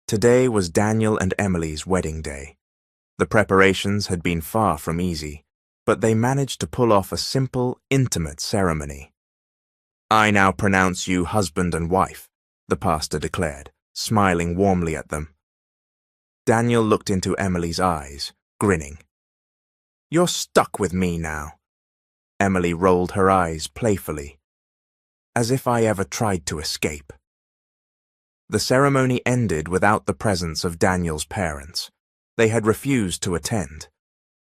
Today was Daniel and Emily's wedding day. The preparations had been far from easy, but they managed to pull off a simple, intimate ceremony. "I now pronounce you husband and wife," the pastor declared, smiling warmly at them. Daniel looked into Emily's eyes, grinning. "You're stuck with me now." Emily rolled her eyes playfully. "As if I ever tried to escape." The ceremony ended without the presence of Daniel's parents. They had refused to attend.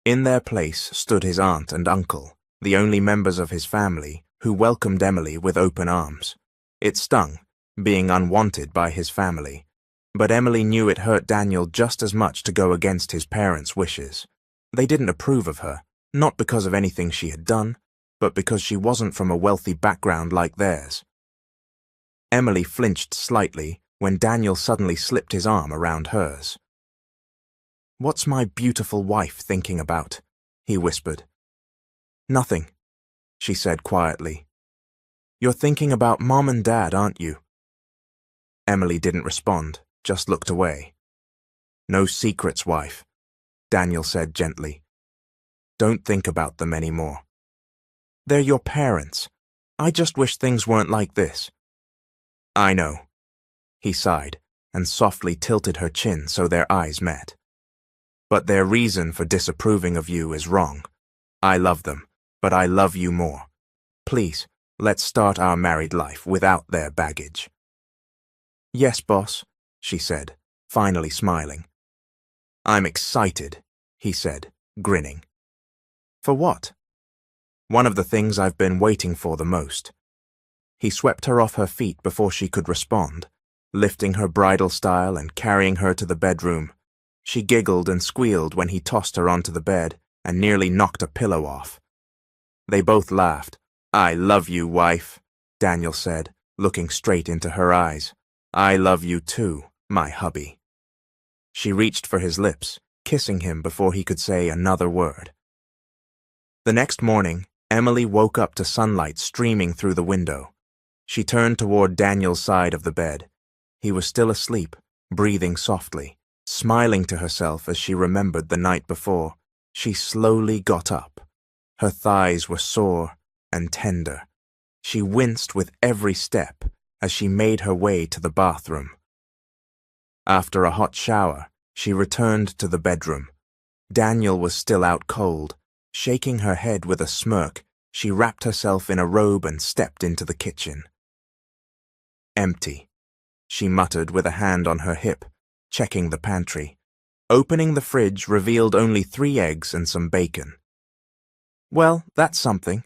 In their place stood his aunt and uncle, the only members of his family, who welcomed Emily with open arms. It stung, being unwanted by his family, but Emily knew it hurt Daniel just as much to go against his parents' wishes. They didn't approve of her, not because of anything she had done, but because she wasn't from a wealthy background like theirs. Emily flinched slightly when Daniel suddenly slipped his arm around hers. "What's my beautiful wife thinking about?" he whispered. "Nothing," she said quietly. "You're thinking about Mom and Dad, aren't you?" Emily didn't respond, just looked away. "No secrets, wife," Daniel said gently. "Don't think about them anymore. They're your parents. I just wish things weren't like this." "I know." He sighed and softly tilted her chin so their eyes met. "But their reason for disapproving of you is wrong. I love them, but I love you more. Please, let's start our married life without their baggage." "Yes, boss," she said, finally smiling. "I'm excited," he said, grinning. "For what?" "One of the things I've been waiting for the most." He swept her off her feet before she could respond, lifting her bridal style and carrying her to the bedroom. She giggled and squealed when he tossed her onto the bed and nearly knocked a pillow off. They both laughed. "I love you, wife," Daniel said, looking straight into her eyes. "I love you too, my hubby." She reached for his lips, kissing him before he could say another word. The next morning, Emily woke up to sunlight streaming through the window. She turned toward Daniel's side of the bed. He was still asleep, breathing softly. Smiling to herself as she remembered the night before, she slowly got up. Her thighs were sore and tender. She winced with every step as she made her way to the bathroom. After a hot shower, she returned to the bedroom. Daniel was still out cold. Shaking her head with a smirk, she wrapped herself in a robe and stepped into the kitchen. "Empty," she muttered with a hand on her hip, checking the pantry. Opening the fridge revealed only 3 eggs and some bacon. "Well, that's something,"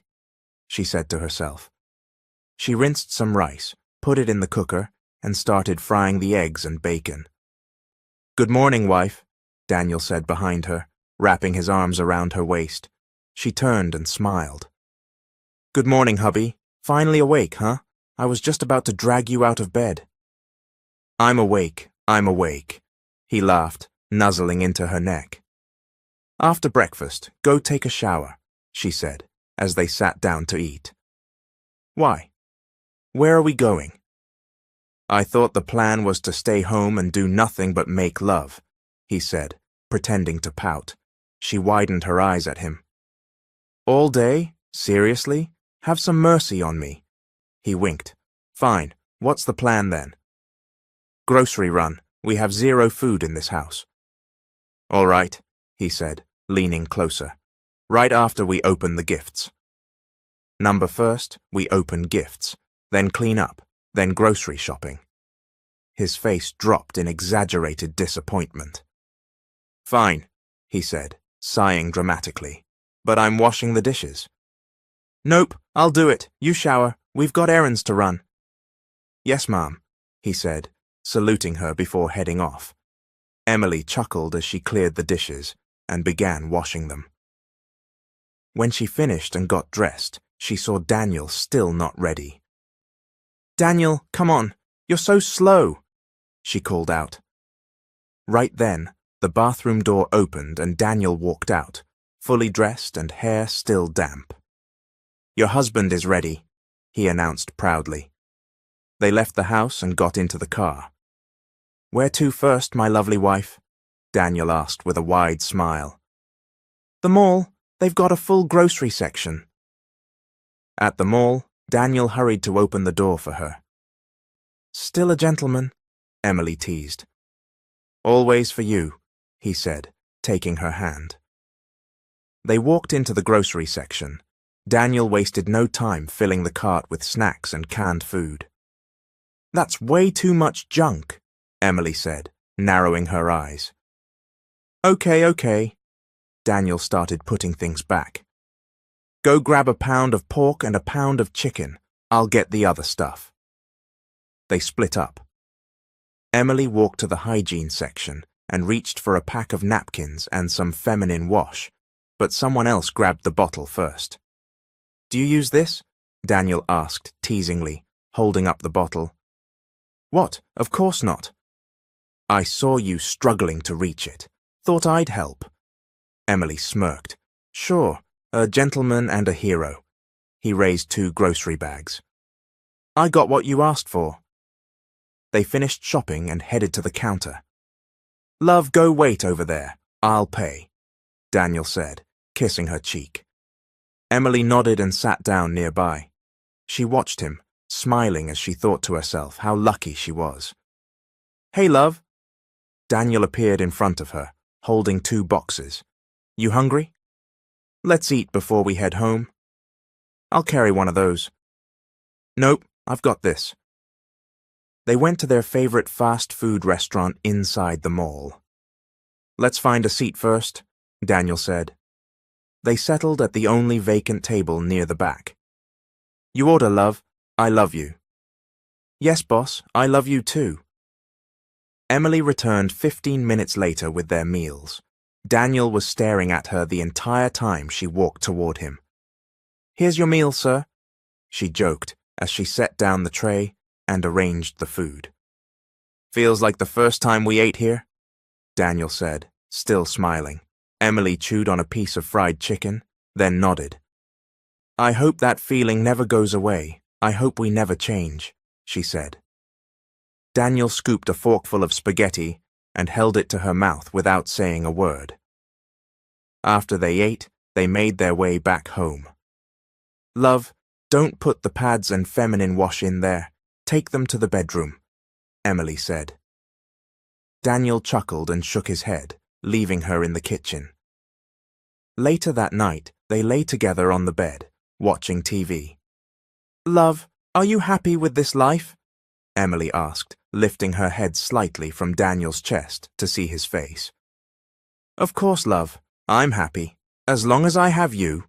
she said to herself. She rinsed some rice, put it in the cooker, and started frying the eggs and bacon. "Good morning, wife," Daniel said behind her, wrapping his arms around her waist. She turned and smiled. "Good morning, hubby. Finally awake, huh? I was just about to drag you out of bed." I'm awake," he laughed, nuzzling into her neck. "After breakfast, go take a shower," she said, as they sat down to eat. "Why? Where are we going?" "I thought the plan was to stay home and do nothing but make love," he said, pretending to pout. She widened her eyes at him. "All day? Seriously? Have some mercy on me." He winked. "Fine. What's the plan then?" "Grocery run. We have 0 food in this house." "All right," he said, leaning closer. "Right after we open the gifts." Number first, we open gifts, then clean up, then grocery shopping. His face dropped in exaggerated disappointment. "Fine," he said, sighing dramatically. "But I'm washing the dishes." "Nope, I'll do it. You shower. We've got errands to run." "Yes, Mom," he said, saluting her before heading off. Emily chuckled as she cleared the dishes and began washing them. When she finished and got dressed, she saw Daniel still not ready. "Daniel, come on. You're so slow," she called out. Right then, the bathroom door opened and Daniel walked out, fully dressed and hair still damp. "Your husband is ready," he announced proudly. They left the house and got into the car. Where to first, my lovely wife? Daniel asked with a wide smile. The mall. They've got a full grocery section. At the mall, Daniel hurried to open the door for her. Still a gentleman, Emily teased. Always for you, he said, taking her hand. They walked into the grocery section. Daniel wasted no time filling the cart with snacks and canned food. That's way too much junk, Emily said, narrowing her eyes. Okay. Daniel started putting things back. Go grab a pound of pork and a pound of chicken. I'll get the other stuff. They split up. Emily walked to the hygiene section and reached for a pack of napkins and some feminine wash, but someone else grabbed the bottle first. Do you use this? Daniel asked teasingly, holding up the bottle. What? Of course not. I saw you struggling to reach it. Thought I'd help. Emily smirked. Sure, a gentleman and a hero. He raised 2 grocery bags. I got what you asked for. They finished shopping and headed to the counter. Love, go wait over there. I'll pay, Daniel said, kissing her cheek. Emily nodded and sat down nearby. She watched him, smiling as she thought to herself how lucky she was. Hey, love. Daniel appeared in front of her, holding 2 boxes. You hungry? Let's eat before we head home. I'll carry one of those. Nope, I've got this. They went to their favorite fast food restaurant inside the mall. Let's find a seat first, Daniel said. They settled at the only vacant table near the back. You order, love. I love you. Yes, boss, I love you too. Emily returned 15 minutes later with their meals. Daniel was staring at her the entire time she walked toward him. Here's your meal, sir, she joked as she set down the tray and arranged the food. Feels like the first time we ate here, Daniel said, still smiling. Emily chewed on a piece of fried chicken, then nodded. I hope that feeling never goes away. I hope we never change, she said. Daniel scooped a forkful of spaghetti and held it to her mouth without saying a word. After they ate, they made their way back home. Love, don't put the pads and feminine wash in there. Take them to the bedroom, Emily said. Daniel chuckled and shook his head, leaving her in the kitchen. Later that night, they lay together on the bed, watching TV. Love, are you happy with this life? Emily asked, lifting her head slightly from Daniel's chest to see his face. Of course, love. I'm happy. As long as I have you,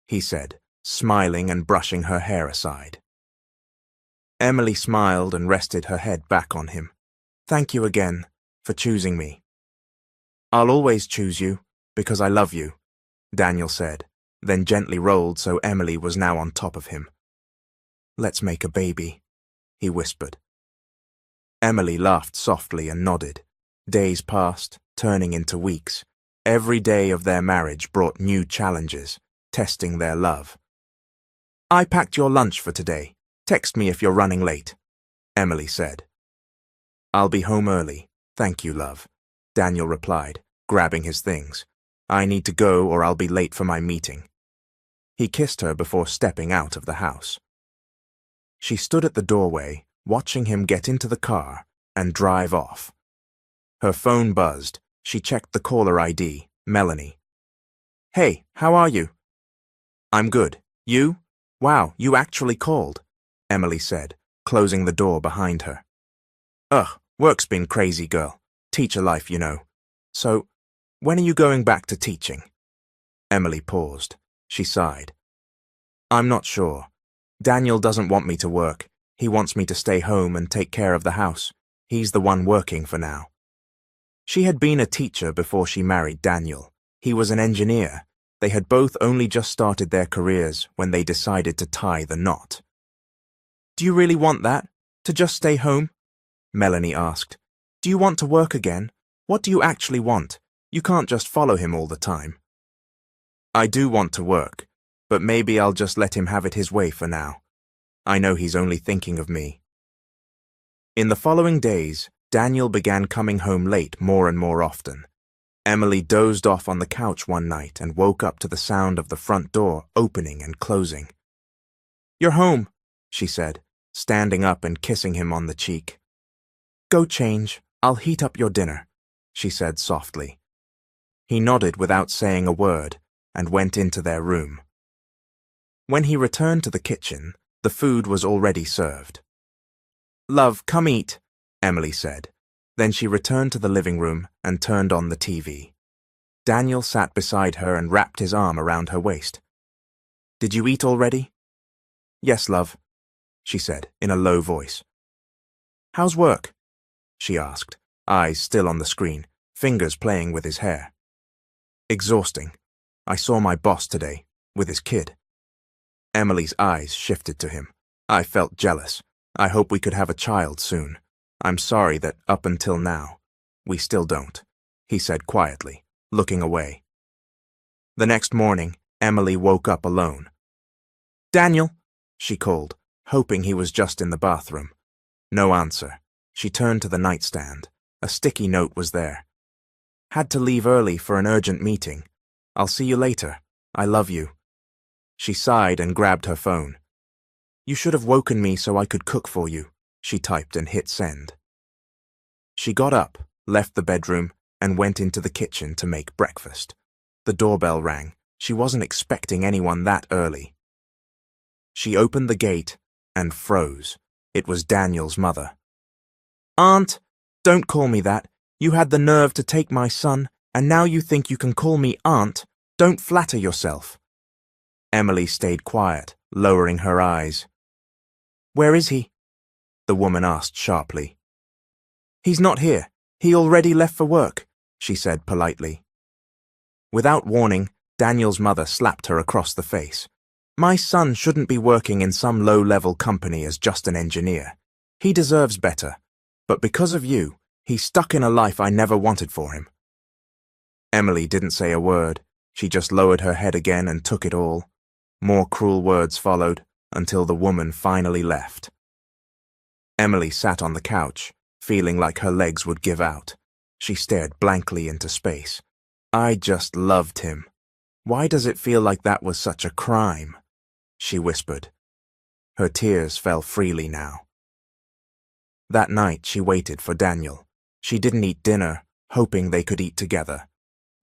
he said, smiling and brushing her hair aside. Emily smiled and rested her head back on him. Thank you again for choosing me. I'll always choose you because I love you, Daniel said, then gently rolled so Emily was now on top of him. Let's make a baby, he whispered. Emily laughed softly and nodded. Days passed, turning into weeks. Every day of their marriage brought new challenges, testing their love. I packed your lunch for today. Text me if you're running late, Emily said. I'll be home early. Thank you, love, Daniel replied, grabbing his things. I need to go or I'll be late for my meeting. He kissed her before stepping out of the house. She stood at the doorway, watching him get into the car and drive off. Her phone buzzed. She checked the caller ID, Melanie. Hey, how are you? I'm good. You? Wow, you actually called, Emily said, closing the door behind her. Ugh, work's been crazy, girl. Teacher life, you know. So, when are you going back to teaching? Emily paused. She sighed. I'm not sure. Daniel doesn't want me to work. He wants me to stay home and take care of the house. He's the one working for now. She had been a teacher before she married Daniel. He was an engineer. They had both only just started their careers when they decided to tie the knot. Do you really want that? To just stay home? Melanie asked. Do you want to work again? What do you actually want? You can't just follow him all the time. I do want to work, but maybe I'll just let him have it his way for now. I know he's only thinking of me. In the following days, Daniel began coming home late more and more often. Emily dozed off on the couch one night and woke up to the sound of the front door opening and closing. "You're home," she said, standing up and kissing him on the cheek. "Go change. I'll heat up your dinner," she said softly. He nodded without saying a word and went into their room. When he returned to the kitchen, the food was already served. "Love, come eat," Emily said. Then she returned to the living room and turned on the TV. Daniel sat beside her and wrapped his arm around her waist. "Did you eat already?" "Yes, love," she said in a low voice. "How's work?" she asked, eyes still on the screen, fingers playing with his hair. "Exhausting. I saw my boss today, with his kid." Emily's eyes shifted to him. "I felt jealous. I hope we could have a child soon. I'm sorry that up until now, we still don't," he said quietly, looking away. The next morning, Emily woke up alone. "Daniel," she called, hoping he was just in the bathroom. No answer. She turned to the nightstand. A sticky note was there. "Had to leave early for an urgent meeting. I'll see you later. I love you." She sighed and grabbed her phone. "You should have woken me so I could cook for you," she typed and hit send. She got up, left the bedroom, and went into the kitchen to make breakfast. The doorbell rang. She wasn't expecting anyone that early. She opened the gate and froze. It was Daniel's mother. "Aunt, don't call me that. You had the nerve to take my son, and now you think you can call me aunt. Don't flatter yourself." Emily stayed quiet, lowering her eyes. "Where is he?" the woman asked sharply. "He's not here. He already left for work," she said politely. Without warning, Daniel's mother slapped her across the face. "My son shouldn't be working in some low-level company as just an engineer. He deserves better. But because of you, he's stuck in a life I never wanted for him." Emily didn't say a word. She just lowered her head again and took it all. More cruel words followed, until the woman finally left. Emily sat on the couch, feeling like her legs would give out. She stared blankly into space. "I just loved him. Why does it feel like that was such a crime?" she whispered. Her tears fell freely now. That night she waited for Daniel. She didn't eat dinner, hoping they could eat together.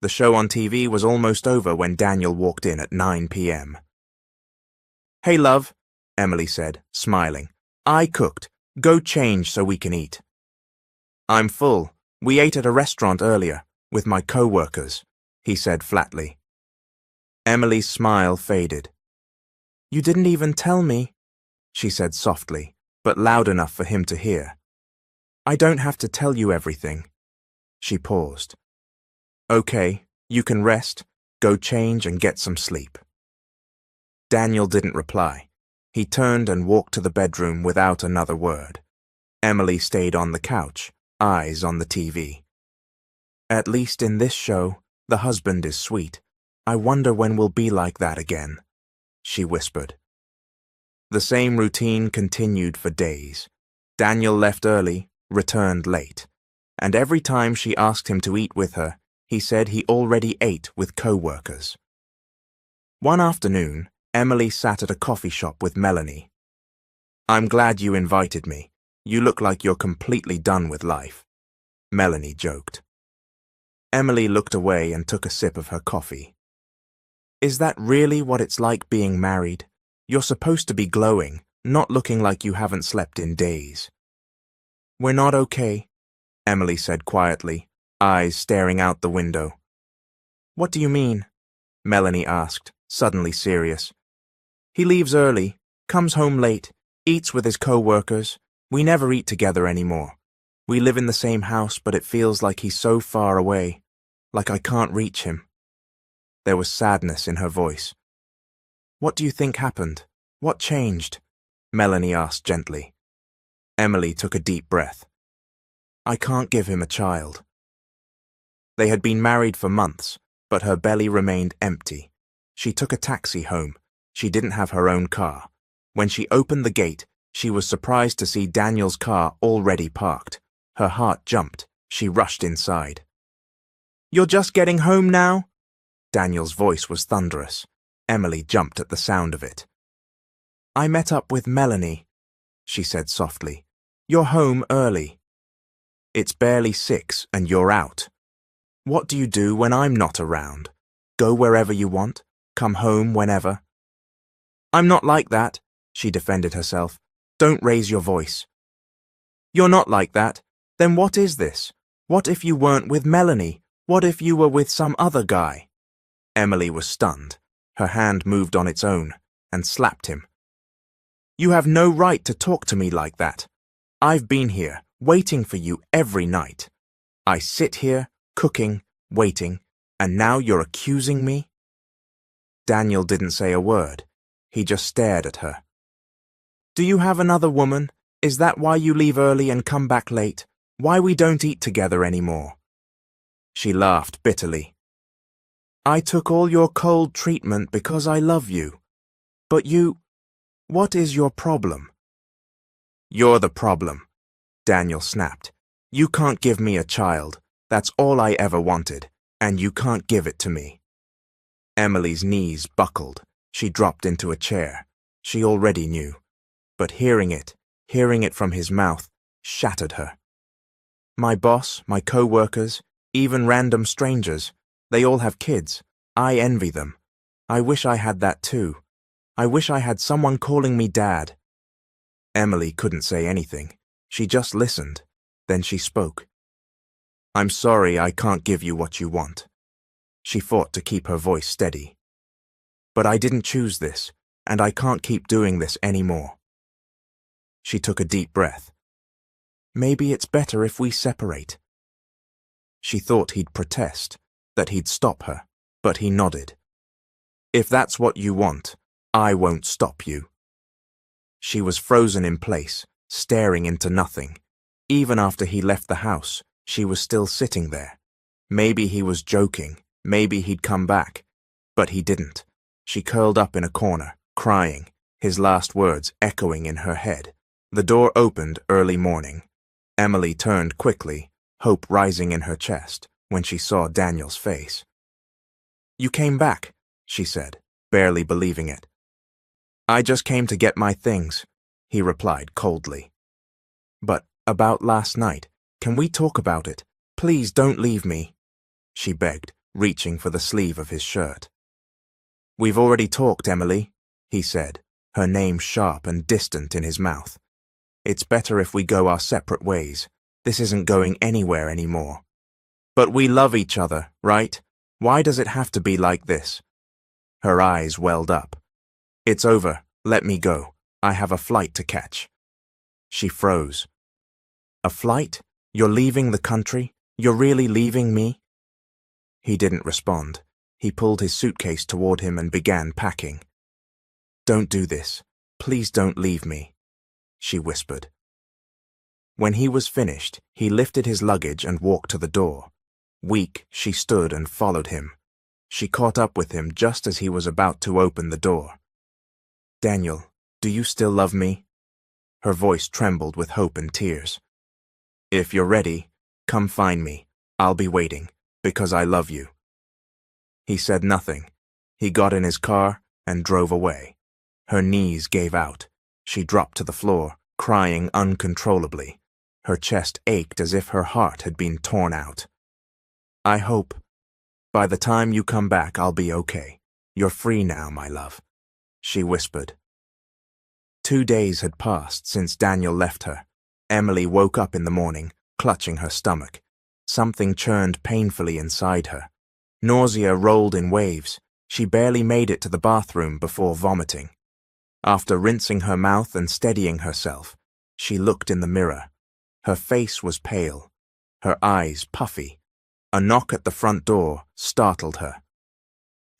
The show on TV was almost over when Daniel walked in at 9 p.m. "Hey, love," Emily said, smiling. "I cooked. Go change so we can eat." "I'm full. We ate at a restaurant earlier, with my co-workers," he said flatly. Emily's smile faded. "You didn't even tell me," she said softly, but loud enough for him to hear. "I don't have to tell you everything." She paused. "Okay, you can rest, go change and get some sleep." Daniel didn't reply. He turned and walked to the bedroom without another word. Emily stayed on the couch, eyes on the TV. "At least in this show, the husband is sweet. I wonder when we'll be like that again," she whispered. The same routine continued for days. Daniel left early, returned late, and every time she asked him to eat with her, he said he already ate with co-workers. One afternoon, Emily sat at a coffee shop with Melanie. "I'm glad you invited me. You look like you're completely done with life," Melanie joked. Emily looked away and took a sip of her coffee. "Is that really what it's like being married? You're supposed to be glowing, not looking like you haven't slept in days." "We're not okay," Emily said quietly, eyes staring out the window. "What do you mean?" Melanie asked, suddenly serious. "He leaves early, comes home late, eats with his co-workers. We never eat together anymore. We live in the same house, but it feels like he's so far away, like I can't reach him." There was sadness in her voice. "What do you think happened? What changed?" Melanie asked gently. Emily took a deep breath. "I can't give him a child." They had been married for months, but her belly remained empty. She took a taxi home. She didn't have her own car. When she opened the gate, she was surprised to see Daniel's car already parked. Her heart jumped. She rushed inside. "You're just getting home now?" Daniel's voice was thunderous. Emily jumped at the sound of it. "I met up with Melanie," she said softly. "You're home early." "It's barely 6 and you're out. What do you do when I'm not around? Go wherever you want? Come home whenever?" "I'm not like that," she defended herself. "Don't raise your voice." "You're not like that. Then what is this? What if you weren't with Melanie? What if you were with some other guy?" Emily was stunned. Her hand moved on its own and slapped him. "You have no right to talk to me like that. I've been here, waiting for you every night. I sit here, cooking, waiting, and now you're accusing me?" Daniel didn't say a word. He just stared at her. "Do you have another woman? Is that why you leave early and come back late? Why we don't eat together anymore?" She laughed bitterly. "I took all your cold treatment because I love you. But you... What is your problem?" "You're the problem," Daniel snapped. "You can't give me a child. That's all I ever wanted, and you can't give it to me." Emily's knees buckled. She dropped into a chair. She already knew. But hearing it from his mouth, shattered her. "My boss, my co-workers, even random strangers, they all have kids. I envy them. I wish I had that too. I wish I had someone calling me Dad." Emily couldn't say anything. She just listened. Then she spoke. "I'm sorry I can't give you what you want." She fought to keep her voice steady. "But I didn't choose this, and I can't keep doing this anymore." She took a deep breath. "Maybe it's better if we separate." She thought he'd protest, that he'd stop her, but he nodded. "If that's what you want, I won't stop you." She was frozen in place, staring into nothing. Even after he left the house, she was still sitting there. Maybe he was joking, maybe he'd come back, but he didn't. She curled up in a corner, crying, his last words echoing in her head. The door opened early morning. Emily turned quickly, hope rising in her chest, when she saw Daniel's face. "You came back," she said, barely believing it. "I just came to get my things," he replied coldly. "But about last night, can we talk about it? Please don't leave me," she begged, reaching for the sleeve of his shirt. "We've already talked, Emily," he said, her name sharp and distant in his mouth. "It's better if we go our separate ways. This isn't going anywhere anymore." "But we love each other, right? Why does it have to be like this?" Her eyes welled up. "It's over. Let me go. I have a flight to catch." She froze. "A flight? You're leaving the country? You're really leaving me?" He didn't respond. He pulled his suitcase toward him and began packing. "Don't do this. Please don't leave me," she whispered. When he was finished, he lifted his luggage and walked to the door. Weak, she stood and followed him. She caught up with him just as he was about to open the door. "Daniel, do you still love me?" Her voice trembled with hope and tears. "If you're ready, come find me. I'll be waiting, because I love you." He said nothing. He got in his car and drove away. Her knees gave out. She dropped to the floor, crying uncontrollably. Her chest ached as if her heart had been torn out. "I hope. By the time you come back, I'll be okay. You're free now, my love," she whispered. 2 days had passed since Daniel left her. Emily woke up in the morning, clutching her stomach. Something churned painfully inside her. Nausea rolled in waves. She barely made it to the bathroom before vomiting. After rinsing her mouth and steadying herself, she looked in the mirror. Her face was pale, her eyes puffy. A knock at the front door startled her.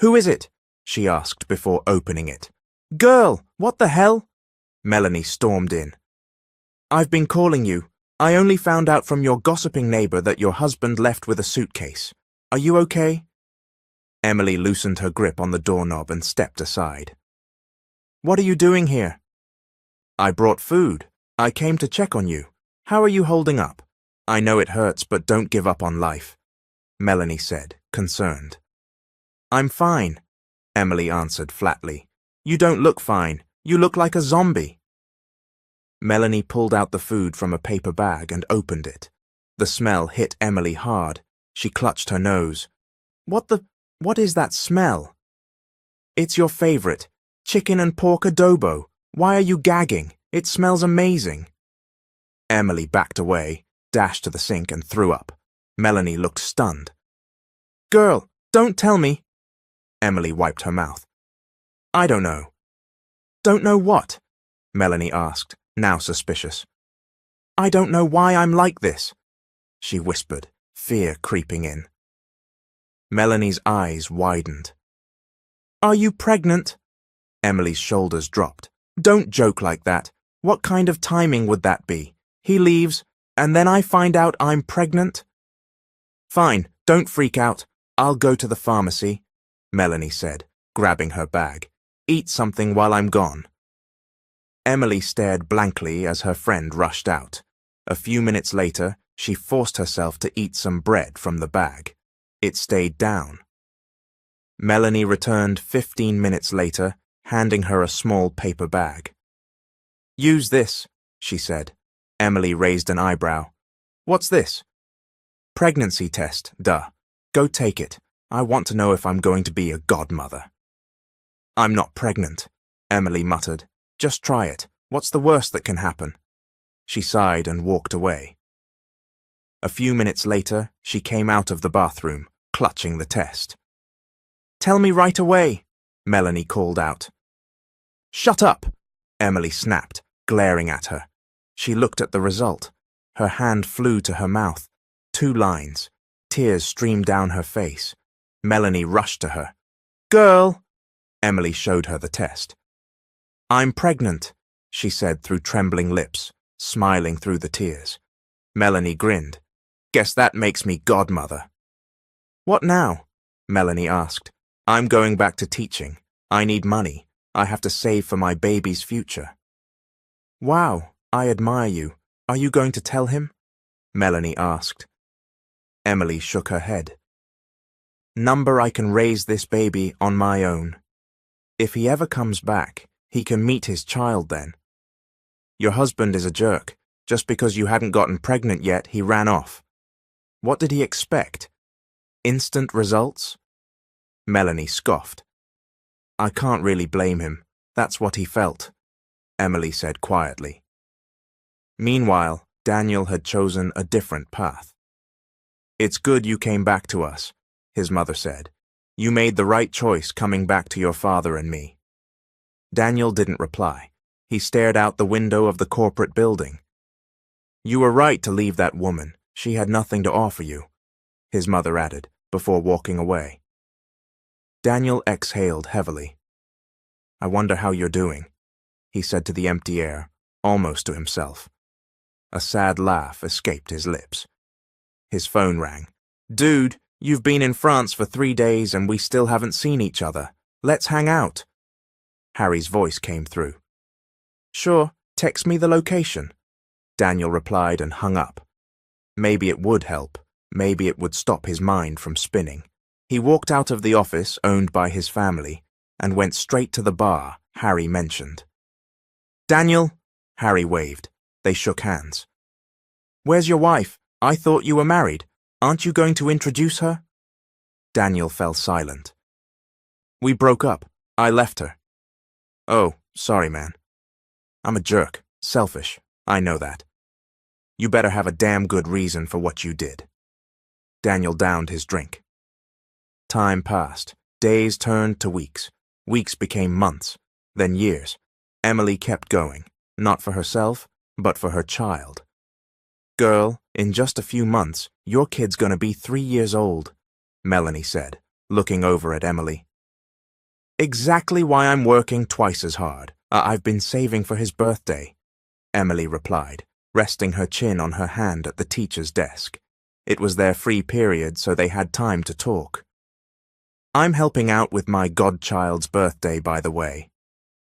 "Who is it?" she asked before opening it. "Girl, what the hell?" Melanie stormed in. "I've been calling you. I only found out from your gossiping neighbor that your husband left with a suitcase. Are you okay?" Emily loosened her grip on the doorknob and stepped aside. "What are you doing here?" "I brought food. I came to check on you. How are you holding up? I know it hurts, but don't give up on life, Melanie said, concerned. I'm fine, Emily answered flatly. You don't look fine. You look like a zombie. Melanie pulled out the food from a paper bag and opened it. The smell hit Emily hard. She clutched her nose. What is that smell? It's your favorite, chicken and pork adobo. Why are you gagging? It smells amazing. Emily backed away, dashed to the sink and threw up. Melanie looked stunned. Girl, don't tell me. Emily wiped her mouth. I don't know. Don't know what? Melanie asked, now suspicious. I don't know why I'm like this, she whispered, fear creeping in. Melanie's eyes widened. Are you pregnant? Emily's shoulders dropped. Don't joke like that. What kind of timing would that be? He leaves, and then I find out I'm pregnant? Fine, don't freak out. I'll go to the pharmacy, Melanie said, grabbing her bag. Eat something while I'm gone. Emily stared blankly as her friend rushed out. A few minutes later, she forced herself to eat some bread from the bag. It stayed down. Melanie returned 15 minutes later, handing her a small paper bag. Use this, she said. Emily raised an eyebrow. What's this? Pregnancy test, duh. Go take it. I want to know if I'm going to be a godmother. I'm not pregnant, Emily muttered. Just try it. What's the worst that can happen? She sighed and walked away. A few minutes later, she came out of the bathroom, clutching the test. Tell me right away, Melanie called out. Shut up, Emily snapped, glaring at her. She looked at the result. Her hand flew to her mouth. 2 lines. Tears streamed down her face. Melanie rushed to her. Girl! Emily showed her the test. I'm pregnant, she said through trembling lips, smiling through the tears. Melanie grinned. Guess that makes me godmother. What now? Melanie asked. I'm going back to teaching. I need money. I have to save for my baby's future. Wow, I admire you. Are you going to tell him? Melanie asked. Emily shook her head. Number I can raise this baby on my own. If he ever comes back, he can meet his child then. Your husband is a jerk. Just because you hadn't gotten pregnant yet, he ran off. What did he expect? Instant results? Melanie scoffed. I can't really blame him. That's what he felt, Emily said quietly. Meanwhile, Daniel had chosen a different path. It's good you came back to us, his mother said. You made the right choice coming back to your father and me. Daniel didn't reply. He stared out the window of the corporate building. You were right to leave that woman. She had nothing to offer you, his mother added, before walking away. Daniel exhaled heavily. I wonder how you're doing, he said to the empty air, almost to himself. A sad laugh escaped his lips. His phone rang. Dude, you've been in France for 3 days and we still haven't seen each other. Let's hang out. Harry's voice came through. Sure, text me the location. Daniel replied and hung up. Maybe it would help. Maybe it would stop his mind from spinning. He walked out of the office owned by his family and went straight to the bar Harry mentioned. Daniel, Harry waved. They shook hands. Where's your wife? I thought you were married. Aren't you going to introduce her? Daniel fell silent. We broke up. I left her. Oh, sorry, man. I'm a jerk. Selfish. I know that. You better have a damn good reason for what you did. Daniel downed his drink. Time passed. Days turned to weeks. Weeks became months, then years. Emily kept going, not for herself, but for her child. Girl, in just a few months, your kid's gonna be 3 years old, Melanie said, looking over at Emily. Exactly why I'm working twice as hard. I've been saving for his birthday, Emily replied, resting her chin on her hand at the teacher's desk. It was their free period, so they had time to talk. I'm helping out with my godchild's birthday, by the way,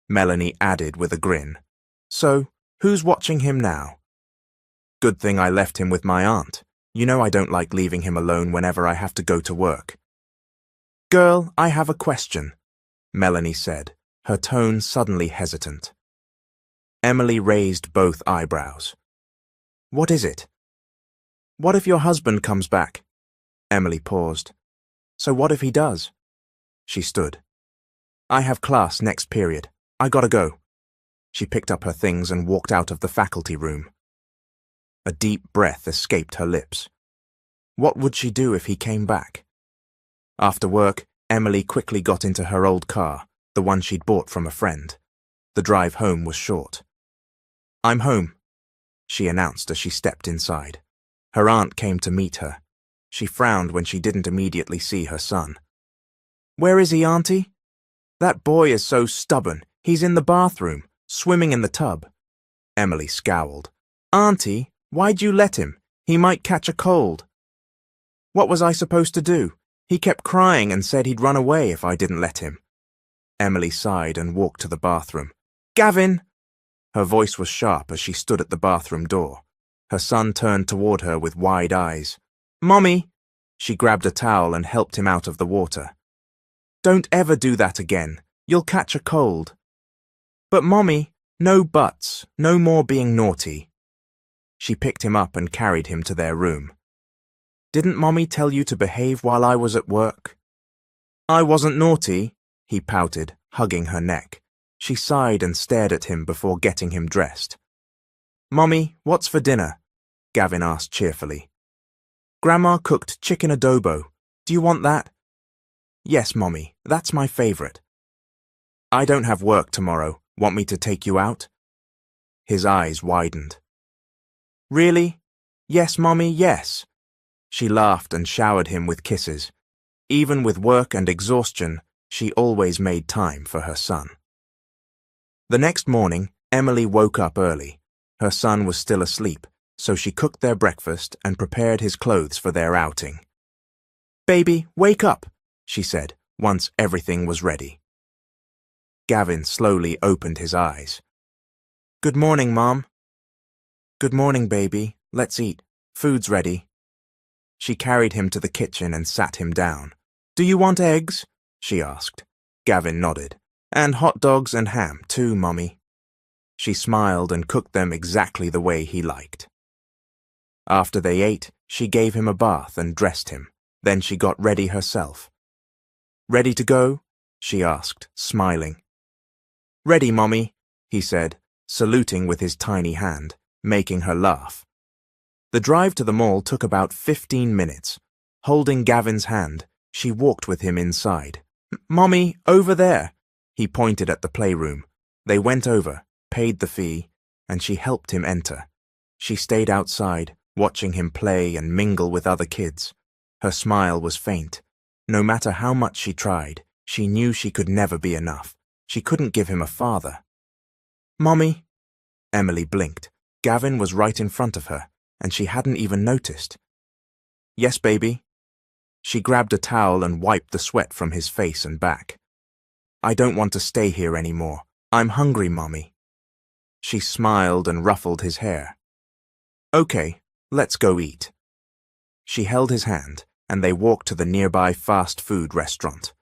Melanie added with a grin. So, who's watching him now? Good thing I left him with my aunt. You know I don't like leaving him alone whenever I have to go to work. Girl, I have a question, Melanie said, her tone suddenly hesitant. Emily raised both eyebrows. What is it? What if your husband comes back? Emily paused. So what if he does? She stood. I have class next period. I gotta go. She picked up her things and walked out of the faculty room. A deep breath escaped her lips. What would she do if he came back? After work, Emily quickly got into her old car, the one she'd bought from a friend. The drive home was short. I'm home, she announced as she stepped inside. Her aunt came to meet her. She frowned when she didn't immediately see her son. Where is he, Auntie? That boy is so stubborn. He's in the bathroom, swimming in the tub. Emily scowled. Auntie, why'd you let him? He might catch a cold. What was I supposed to do? He kept crying and said he'd run away if I didn't let him. Emily sighed and walked to the bathroom. Gavin! Her voice was sharp as she stood at the bathroom door. Her son turned toward her with wide eyes. Mommy! She grabbed a towel and helped him out of the water. Don't ever do that again. You'll catch a cold. But Mommy, no buts, no more being naughty. She picked him up and carried him to their room. Didn't Mommy tell you to behave while I was at work? I wasn't naughty, he pouted, hugging her neck. She sighed and stared at him before getting him dressed. Mommy, what's for dinner? Gavin asked cheerfully. Grandma cooked chicken adobo. Do you want that? Yes, Mommy, that's my favorite. I don't have work tomorrow. Want me to take you out? His eyes widened. Really? Yes, Mommy, yes. She laughed and showered him with kisses. Even with work and exhaustion, she always made time for her son. The next morning, Emily woke up early. Her son was still asleep, so she cooked their breakfast and prepared his clothes for their outing. Baby, wake up, she said, once everything was ready. Gavin slowly opened his eyes. Good morning, Mom. Good morning, baby. Let's eat. Food's ready. She carried him to the kitchen and sat him down. Do you want eggs? She asked. Gavin nodded. And hot dogs and ham, too, Mommy. She smiled and cooked them exactly the way he liked. After they ate, she gave him a bath and dressed him. Then she got ready herself. Ready to go? She asked, smiling. Ready, Mommy, he said, saluting with his tiny hand, making her laugh. The drive to the mall took about 15 minutes. Holding Gavin's hand, she walked with him inside. Mommy, over there. He pointed at the playroom. They went over, paid the fee, and she helped him enter. She stayed outside, watching him play and mingle with other kids. Her smile was faint. No matter how much she tried, she knew she could never be enough. She couldn't give him a father. Mommy? Emily blinked. Gavin was right in front of her, and she hadn't even noticed. Yes, baby. She grabbed a towel and wiped the sweat from his face and back. I don't want to stay here anymore. I'm hungry, Mommy. She smiled and ruffled his hair. Okay, let's go eat. She held his hand, and they walked to the nearby fast food restaurant.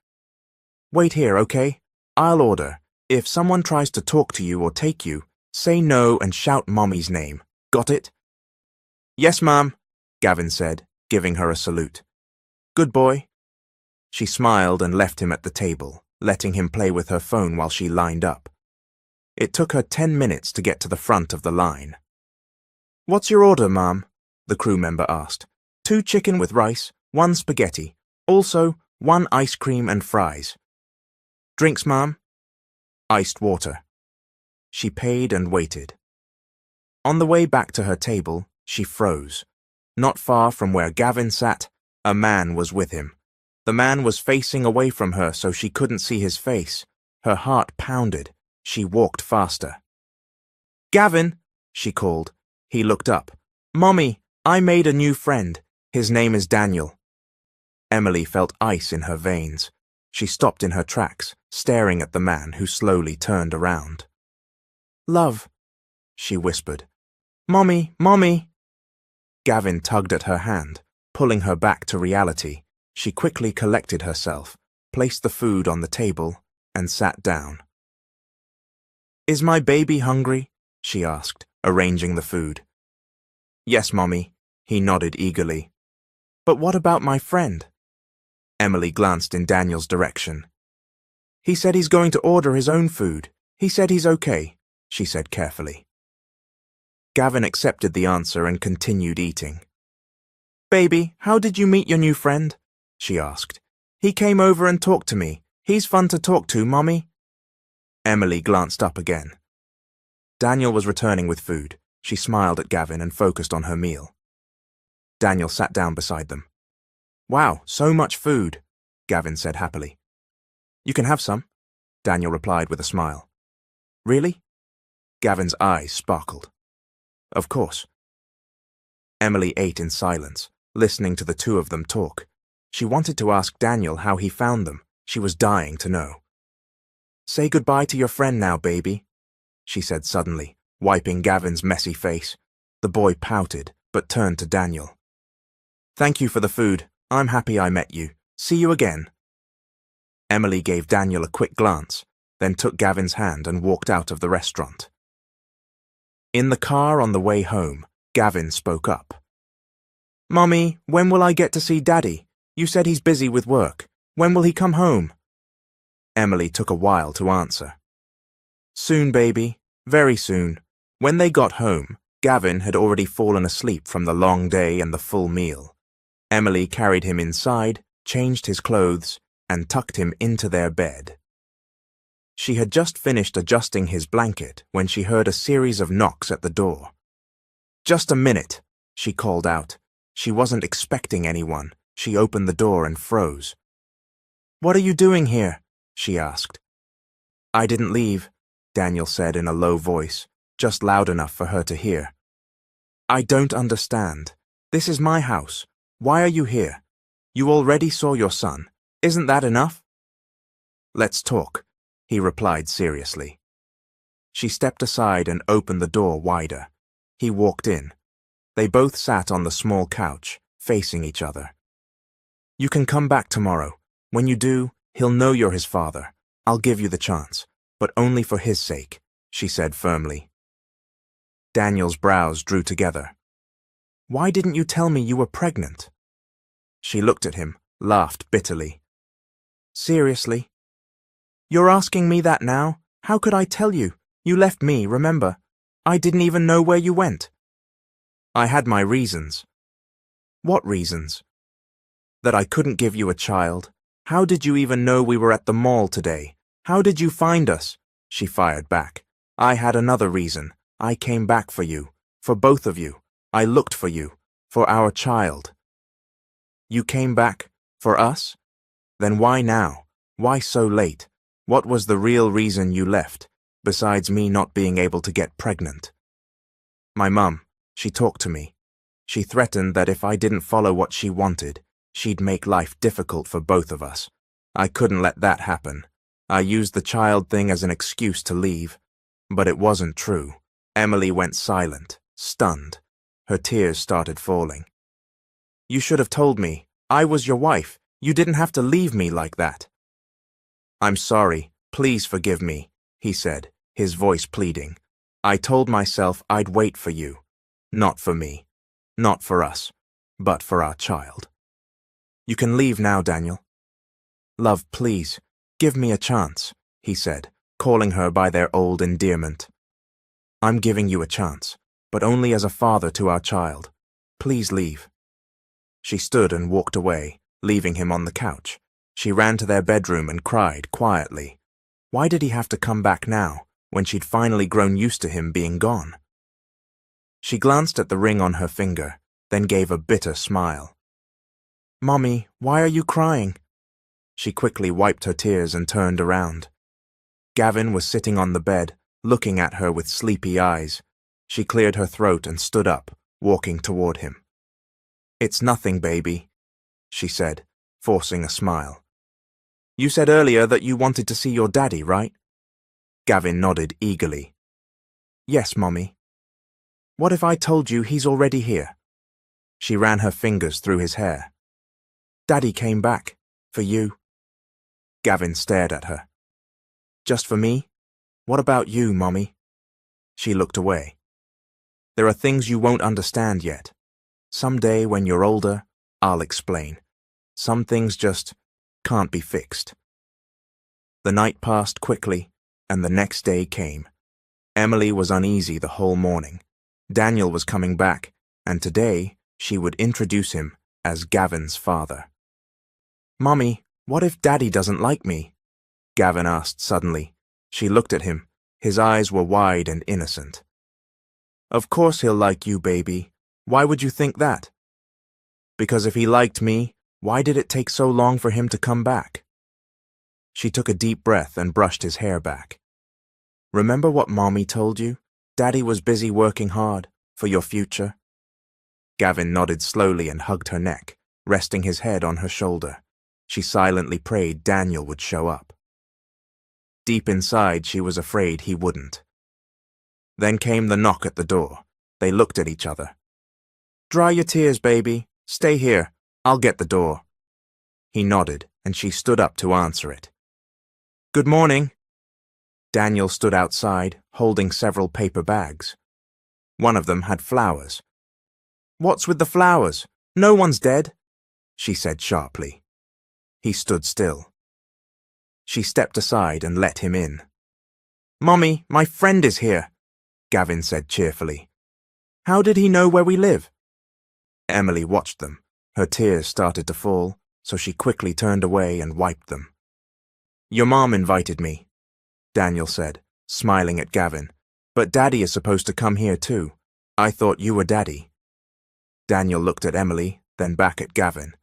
Wait here, okay? I'll order. If someone tries to talk to you or take you, say no and shout Mommy's name. Got it? Yes, Ma'am, Gavin said, giving her a salute. Good boy. She smiled and left him at the table, letting him play with her phone while she lined up. It took her 10 minutes to get to the front of the line. What's your order, Ma'am? The crew member asked. 2 chicken with rice, 1 spaghetti. Also, 1 ice cream and fries. Drinks, Ma'am? Iced water. She paid and waited. On the way back to her table, she froze. Not far from where Gavin sat, a man was with him. The man was facing away from her so she couldn't see his face. Her heart pounded. She walked faster. Gavin, she called. He looked up. Mommy, I made a new friend. His name is Daniel. Emily felt ice in her veins. She stopped in her tracks, staring at the man who slowly turned around. Love, she whispered. Mommy, Mommy. Gavin tugged at her hand, pulling her back to reality. She quickly collected herself, placed the food on the table, and sat down. "Is my baby hungry?" she asked, arranging the food. "Yes, Mommy," he nodded eagerly. "But what about my friend?" Emily glanced in Daniel's direction. "He said he's going to order his own food. He said he's okay," she said carefully. Gavin accepted the answer and continued eating. "Baby, how did you meet your new friend?" she asked. "He came over and talked to me. He's fun to talk to, Mommy." Emily glanced up again. Daniel was returning with food. She smiled at Gavin and focused on her meal. Daniel sat down beside them. "Wow, so much food," Gavin said happily. "You can have some," Daniel replied with a smile. "Really?" Gavin's eyes sparkled. "Of course." Emily ate in silence, listening to the two of them talk. She wanted to ask Daniel how he found them. She was dying to know. "Say goodbye to your friend now, baby," she said suddenly, wiping Gavin's messy face. The boy pouted, but turned to Daniel. "Thank you for the food. I'm happy I met you. See you again." Emily gave Daniel a quick glance, then took Gavin's hand and walked out of the restaurant. In the car on the way home, Gavin spoke up. "Mommy, when will I get to see Daddy? You said he's busy with work. When will he come home?" Emily took a while to answer. "Soon, baby. Very soon." When they got home, Gavin had already fallen asleep from the long day and the full meal. Emily carried him inside, changed his clothes, and tucked him into their bed. She had just finished adjusting his blanket when she heard a series of knocks at the door. "Just a minute," she called out. She wasn't expecting anyone. She opened the door and froze. "What are you doing here?" she asked. "I didn't leave," Daniel said in a low voice, just loud enough for her to hear. "I don't understand. This is my house. Why are you here? You already saw your son. Isn't that enough?" "Let's talk," he replied seriously. She stepped aside and opened the door wider. He walked in. They both sat on the small couch, facing each other. "You can come back tomorrow. When you do, he'll know you're his father. I'll give you the chance, but only for his sake," she said firmly. Daniel's brows drew together. "Why didn't you tell me you were pregnant?" She looked at him, laughed bitterly. "Seriously? You're asking me that now? How could I tell you? You left me, remember? I didn't even know where you went." "I had my reasons." "What reasons?" "That I couldn't give you a child. How did you even know we were at the mall today? How did you find us?" she fired back. "I had another reason. I came back for you. For both of you. I looked for you. For our child." "You came back? For us? Then why now? Why so late? What was the real reason you left, besides me not being able to get pregnant?" "My mum, she talked to me. She threatened that if I didn't follow what she wanted, she'd make life difficult for both of us. I couldn't let that happen. I used the child thing as an excuse to leave. But it wasn't true." Emily went silent, stunned. Her tears started falling. "You should have told me. I was your wife. You didn't have to leave me like that." "I'm sorry. Please forgive me," he said, his voice pleading. "I told myself I'd wait for you. Not for me. Not for us. But for our child. You can leave now, Daniel." "Love, please, give me a chance," he said, calling her by their old endearment. "I'm giving you a chance, but only as a father to our child. Please leave." She stood and walked away, leaving him on the couch. She ran to their bedroom and cried quietly. Why did he have to come back now, when she'd finally grown used to him being gone? She glanced at the ring on her finger, then gave a bitter smile. "Mommy, why are you crying?" She quickly wiped her tears and turned around. Gavin was sitting on the bed, looking at her with sleepy eyes. She cleared her throat and stood up, walking toward him. "It's nothing, baby," she said, forcing a smile. "You said earlier that you wanted to see your daddy, right?" Gavin nodded eagerly. "Yes, Mommy." "What if I told you he's already here?" She ran her fingers through his hair. Daddy came back. For you. Gavin stared at her. Just for me? What about you, Mommy? She looked away. There are things you won't understand yet. Someday, when you're older, I'll explain. Some things just can't be fixed. The night passed quickly, and the next day came. Emily was uneasy the whole morning. Daniel was coming back, and today she would introduce him as Gavin's father. Mommy, what if Daddy doesn't like me? Gavin asked suddenly. She looked at him. His eyes were wide and innocent. Of course he'll like you, baby. Why would you think that? Because if he liked me, why did it take so long for him to come back? She took a deep breath and brushed his hair back. Remember what Mommy told you? Daddy was busy working hard for your future. Gavin nodded slowly and hugged her neck, resting his head on her shoulder. She silently prayed Daniel would show up. Deep inside, she was afraid he wouldn't. Then came the knock at the door. They looked at each other. Dry your tears, baby. Stay here. I'll get the door. He nodded, and she stood up to answer it. Good morning. Daniel stood outside, holding several paper bags. One of them had flowers. What's with the flowers? No one's dead, she said sharply. He stood still. She stepped aside and let him in. Mommy, my friend is here, Gavin said cheerfully. How did he know where we live? Emily watched them. Her tears started to fall, so she quickly turned away and wiped them. Your mom invited me, Daniel said, smiling at Gavin. But Daddy is supposed to come here too. I thought you were Daddy. Daniel looked at Emily, then back at Gavin.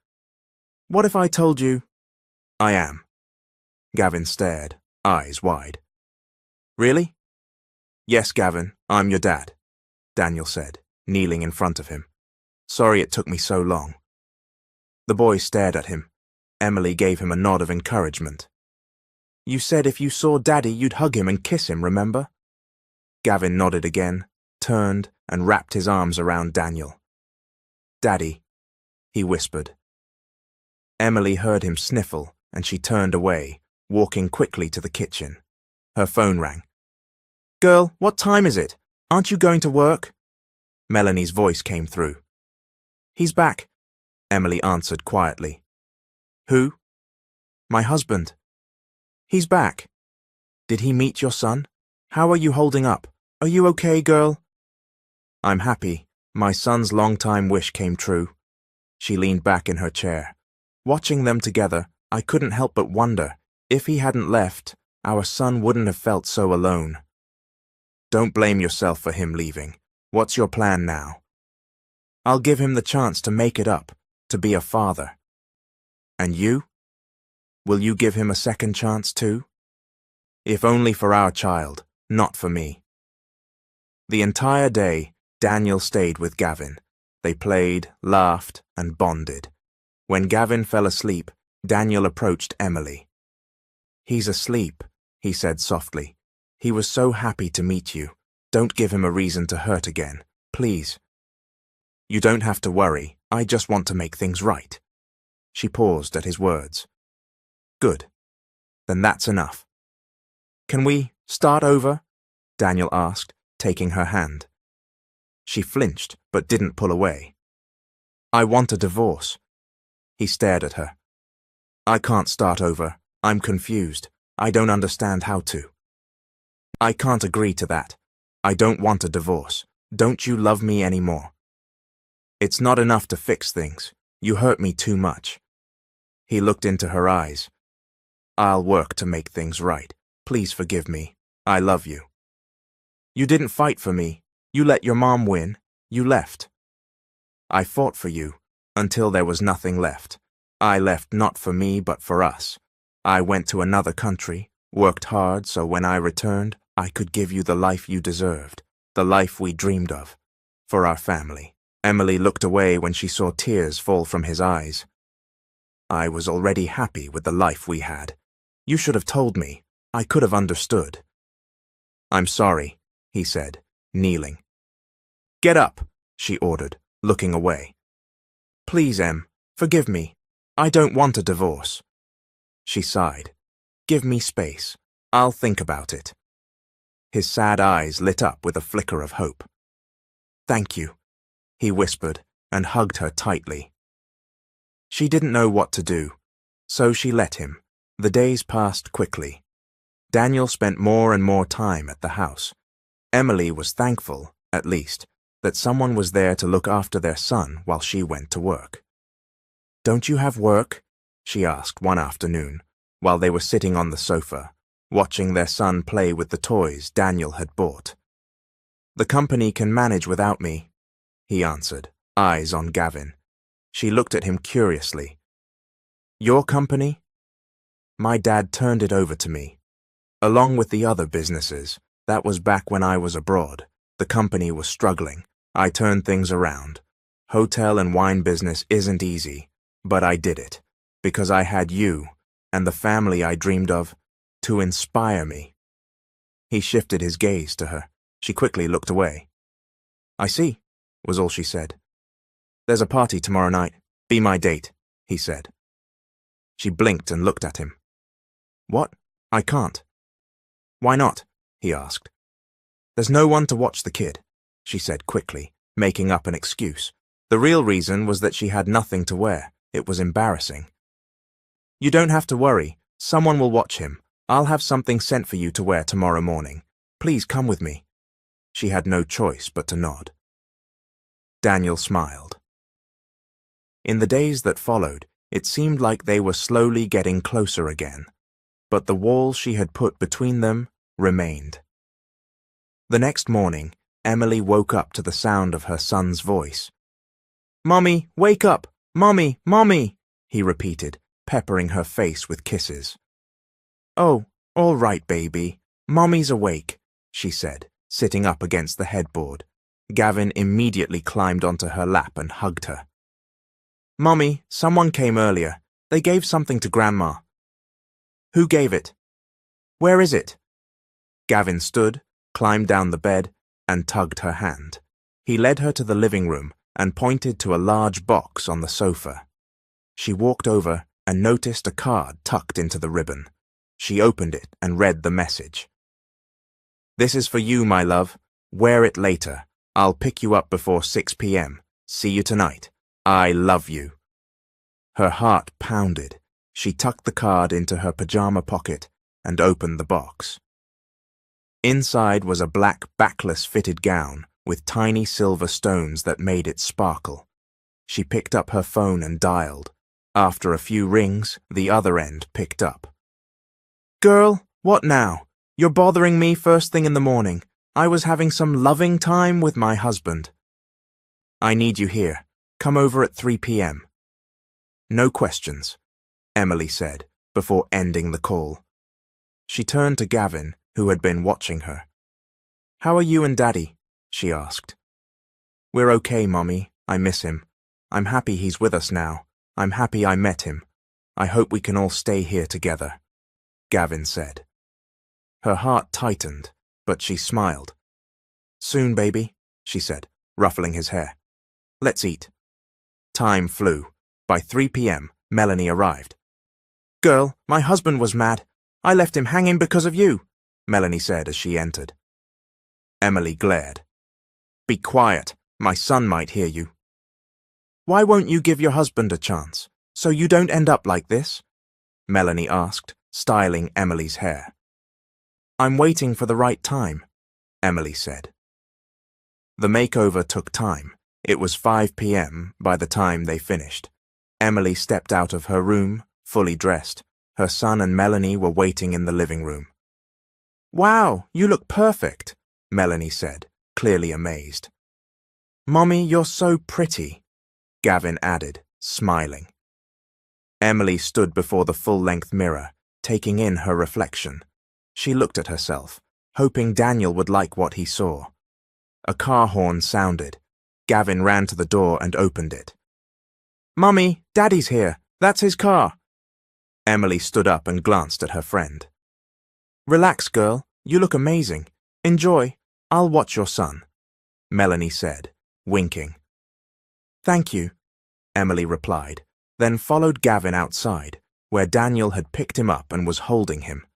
What if I told you? I am. Gavin stared, eyes wide. Really? Yes, Gavin, I'm your dad, Daniel said, kneeling in front of him. Sorry it took me so long. The boy stared at him. Emily gave him a nod of encouragement. You said if you saw Daddy, you'd hug him and kiss him, remember? Gavin nodded again, turned, and wrapped his arms around Daniel. Daddy, he whispered. Emily heard him sniffle, and she turned away, walking quickly to the kitchen. Her phone rang. Girl, what time is it? Aren't you going to work? Melanie's voice came through. He's back, Emily answered quietly. Who? My husband. He's back. Did he meet your son? How are you holding up? Are you okay, girl? I'm happy. My son's long-time wish came true. She leaned back in her chair. Watching them together, I couldn't help but wonder, if he hadn't left, our son wouldn't have felt so alone. Don't blame yourself for him leaving. What's your plan now? I'll give him the chance to make it up, to be a father. And you? Will you give him a second chance too? If only for our child, not for me. The entire day, Daniel stayed with Gavin. They played, laughed, and bonded. When Gavin fell asleep, Daniel approached Emily. He's asleep, he said softly. He was so happy to meet you. Don't give him a reason to hurt again, please. You don't have to worry. I just want to make things right. She paused at his words. Good. Then that's enough. Can we start over? Daniel asked, taking her hand. She flinched, but didn't pull away. I want a divorce. He stared at her. I can't start over. I'm confused. I don't understand how to. I can't agree to that. I don't want a divorce. Don't you love me anymore? It's not enough to fix things. You hurt me too much. He looked into her eyes. I'll work to make things right. Please forgive me. I love you. You didn't fight for me. You let your mom win. You left. I fought for you, until there was nothing left. I left not for me, but for us. I went to another country, worked hard so when I returned, I could give you the life you deserved, the life we dreamed of, for our family. Emily looked away when she saw tears fall from his eyes. I was already happy with the life we had. You should have told me. I could have understood. I'm sorry, he said, kneeling. Get up, she ordered, looking away. Please, Em, forgive me. I don't want a divorce. She sighed. Give me space. I'll think about it. His sad eyes lit up with a flicker of hope. Thank you, he whispered and hugged her tightly. She didn't know what to do, so she let him. The days passed quickly. Daniel spent more and more time at the house. Emily was thankful, at least, that someone was there to look after their son while she went to work. Don't you have work? She asked one afternoon, while they were sitting on the sofa, watching their son play with the toys Daniel had bought. The company can manage without me, he answered, eyes on Gavin. She looked at him curiously. Your company? My dad turned it over to me. Along with the other businesses, that was back when I was abroad. The company was struggling. I turned things around. Hotel and wine business isn't easy, but I did it, because I had you, and the family I dreamed of, to inspire me. He shifted his gaze to her. She quickly looked away. I see, was all she said. There's a party tomorrow night. Be my date, he said. She blinked and looked at him. What? I can't. Why not? He asked. There's no one to watch the kid, she said quickly, making up an excuse. The real reason was that she had nothing to wear. It was embarrassing. You don't have to worry. Someone will watch him. I'll have something sent for you to wear tomorrow morning. Please come with me. She had no choice but to nod. Daniel smiled. In the days that followed, it seemed like they were slowly getting closer again, but the wall she had put between them remained. The next morning, Emily woke up to the sound of her son's voice. Mommy, wake up! Mommy, Mommy! He repeated, peppering her face with kisses. Oh, all right, baby. Mommy's awake, she said, sitting up against the headboard. Gavin immediately climbed onto her lap and hugged her. Mommy, someone came earlier. They gave something to Grandma. Who gave it? Where is it? Gavin stood, climbed down the bed, and tugged her hand. He led her to the living room and pointed to a large box on the sofa. She walked over and noticed a card tucked into the ribbon. She opened it and read the message. This is for you, my love. Wear it later. I'll pick you up before 6 p.m. See you tonight. I love you. Her heart pounded. She tucked the card into her pajama pocket and opened the box. Inside was a black backless fitted gown with tiny silver stones that made it sparkle. She picked up her phone and dialed. After a few rings, the other end picked up. Girl, what now? You're bothering me first thing in the morning. I was having some loving time with my husband. I need you here. Come over at 3 p.m. No questions, Emily said, before ending the call. She turned to Gavin, who had been watching her. How are you and Daddy? She asked. We're okay, Mommy. I miss him. I'm happy he's with us now. I'm happy I met him. I hope we can all stay here together, Gavin said. Her heart tightened, but she smiled. Soon, baby, she said, ruffling his hair. Let's eat. Time flew. By 3 p.m., Melanie arrived. Girl, my husband was mad. I left him hanging because of you, Melanie said as she entered. Emily glared. Be quiet. My son might hear you. Why won't you give your husband a chance, so you don't end up like this? Melanie asked, styling Emily's hair. I'm waiting for the right time, Emily said. The makeover took time. It was 5 p.m. by the time they finished. Emily stepped out of her room, fully dressed. Her son and Melanie were waiting in the living room. Wow, you look perfect, Melanie said, clearly amazed. Mommy, you're so pretty, Gavin added, smiling. Emily stood before the full-length mirror, taking in her reflection. She looked at herself, hoping Daniel would like what he saw. A car horn sounded. Gavin ran to the door and opened it. Mummy, Daddy's here. That's his car. Emily stood up and glanced at her friend. Relax, girl. You look amazing. Enjoy. I'll watch your son, Melanie said, winking. Thank you. Emily replied, then followed Gavin outside, where Daniel had picked him up and was holding him.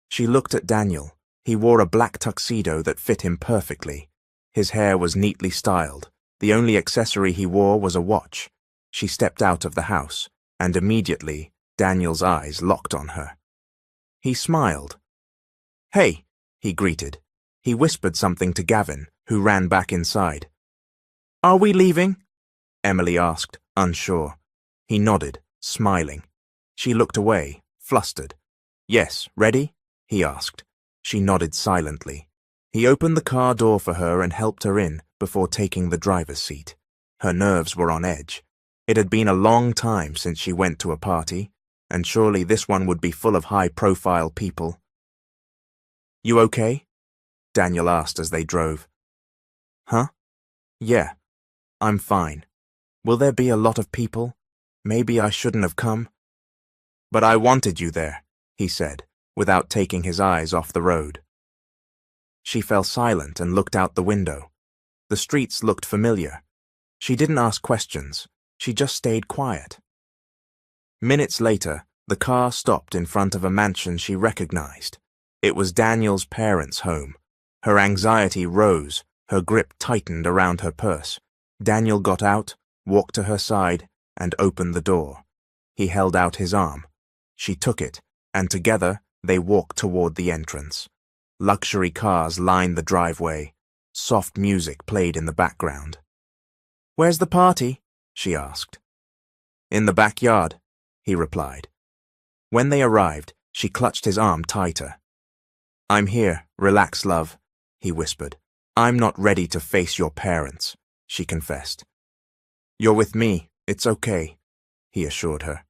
She looked at Daniel. He wore a black tuxedo that fit him perfectly. His hair was neatly styled. The only accessory he wore was a watch. She stepped out of the house, and immediately Daniel's eyes locked on her. He smiled. "Hey," he greeted. He whispered something to Gavin, who ran back inside. "Are we leaving?" Emily asked, unsure. He nodded, smiling. She looked away, flustered. "Yes, ready?" he asked. She nodded silently. He opened the car door for her and helped her in before taking the driver's seat. Her nerves were on edge. It had been a long time since she went to a party, and surely this one would be full of high-profile people. "You okay?" Daniel asked as they drove. "Huh? Yeah, I'm fine. Will there be a lot of people? Maybe I shouldn't have come." "But I wanted you there," he said, without taking his eyes off the road. She fell silent and looked out the window. The streets looked familiar. She didn't ask questions. She just stayed quiet. Minutes later, the car stopped in front of a mansion she recognized. It was Daniel's parents' home. Her anxiety rose, her grip tightened around her purse. Daniel got out, walked to her side, and opened the door. He held out his arm. She took it, and together they walked toward the entrance. Luxury cars lined the driveway. Soft music played in the background. "Where's the party?" she asked. "In the backyard," he replied. When they arrived, she clutched his arm tighter. "I'm here, relax, love," he whispered. "I'm not ready to face your parents," she confessed. "You're with me, it's okay," he assured her.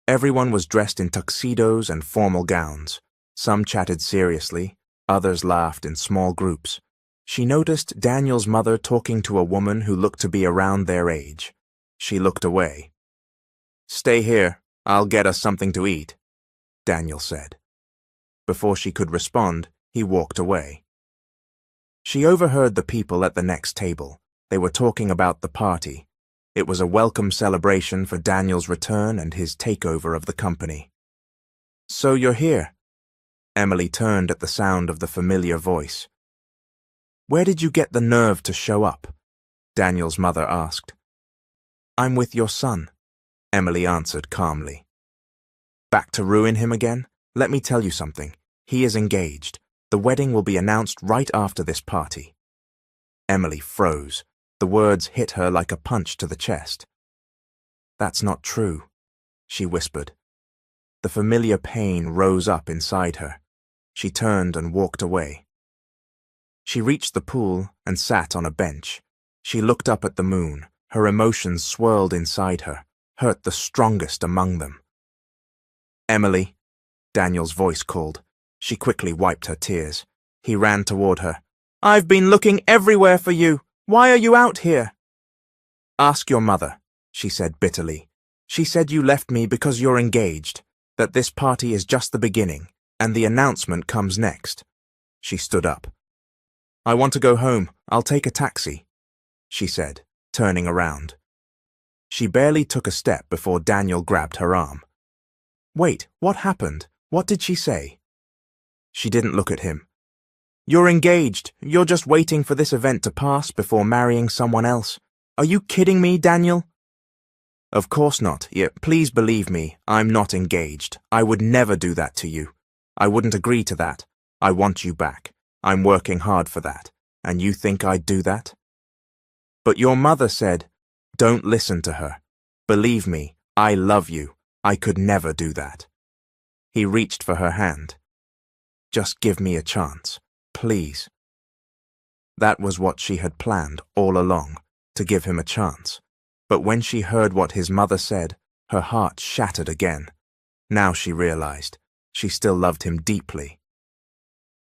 Everyone was dressed in tuxedos and formal gowns. Some chatted seriously, others laughed in small groups. She noticed Daniel's mother talking to a woman who looked to be around their age. She looked away. "Stay here, I'll get us something to eat," Daniel said. Before she could respond, he walked away. She overheard the people at the next table. They were talking about the party. It was a welcome celebration for Daniel's return and his takeover of the company. "So you're here?" Emily turned at the sound of the familiar voice. "Where did you get the nerve to show up?" Daniel's mother asked. "I'm with your son," Emily answered calmly. "Back to ruin him again? Let me tell you something. He is engaged. The wedding will be announced right after this party." Emily froze. The words hit her like a punch to the chest. "That's not true," she whispered. The familiar pain rose up inside her. She turned and walked away. She reached the pool and sat on a bench. She looked up at the moon. Her emotions swirled inside her, hurt the strongest among them. "Emily," Daniel's voice called. She quickly wiped her tears. He ran toward her. "I've been looking everywhere for you. Why are you out here?" "Ask your mother," she said bitterly. "She said you left me because you're engaged, that this party is just the beginning, and the announcement comes next." She stood up. "I want to go home. I'll take a taxi," she said, turning around. She barely took a step before Daniel grabbed her arm. "Wait, what happened? What did she say?" She didn't look at him. "You're engaged. You're just waiting for this event to pass before marrying someone else. Are you kidding me, Daniel?" "Of course not. Please believe me, I'm not engaged. I would never do that to you. I wouldn't agree to that. I want you back. I'm working hard for that. And you think I'd do that?" "But your mother said—" "Don't listen to her. Believe me, I love you. I could never do that." He reached for her hand. "Just give me a chance. Please." That was what she had planned all along, to give him a chance. But when she heard what his mother said, her heart shattered again. Now she realized. She still loved him deeply.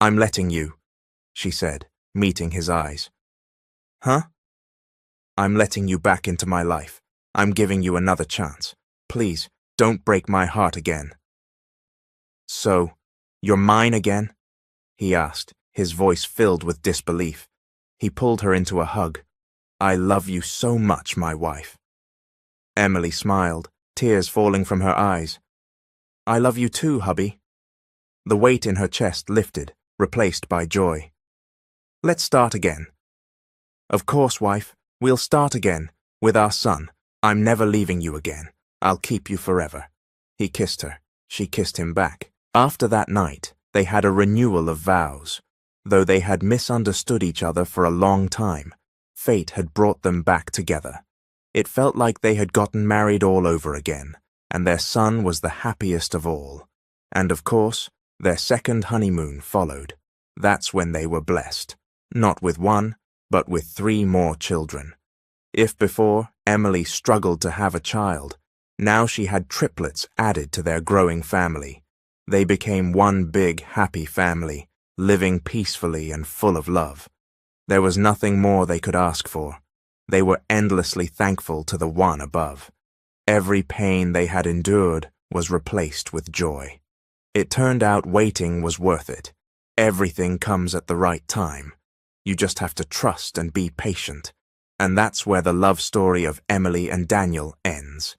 "I'm letting you," she said, meeting his eyes. "Huh?" "I'm letting you back into my life. I'm giving you another chance. Please, don't break my heart again." "So, you're mine again?" he asked, his voice filled with disbelief. He pulled her into a hug. "I love you so much, my wife." Emily smiled, tears falling from her eyes. I love you too, hubby. The weight in her chest lifted, replaced by joy. Let's start again. Of course, wife. We'll start again, with our son. I'm never leaving you again. I'll keep you forever. He kissed her. She kissed him back. After that night, they had a renewal of vows. Though they had misunderstood each other for a long time, fate had brought them back together. It felt like they had gotten married all over again, and their son was the happiest of all. And of course, their second honeymoon followed. That's when they were blessed, not with one, but with 3 more children. If before Emily struggled to have a child, now she had triplets added to their growing family. They became one big, happy family, living peacefully and full of love. There was nothing more they could ask for. They were endlessly thankful to the one above. Every pain they had endured was replaced with joy. It turned out waiting was worth it. Everything comes at the right time. You just have to trust and be patient. And that's where the love story of Emily and Daniel ends.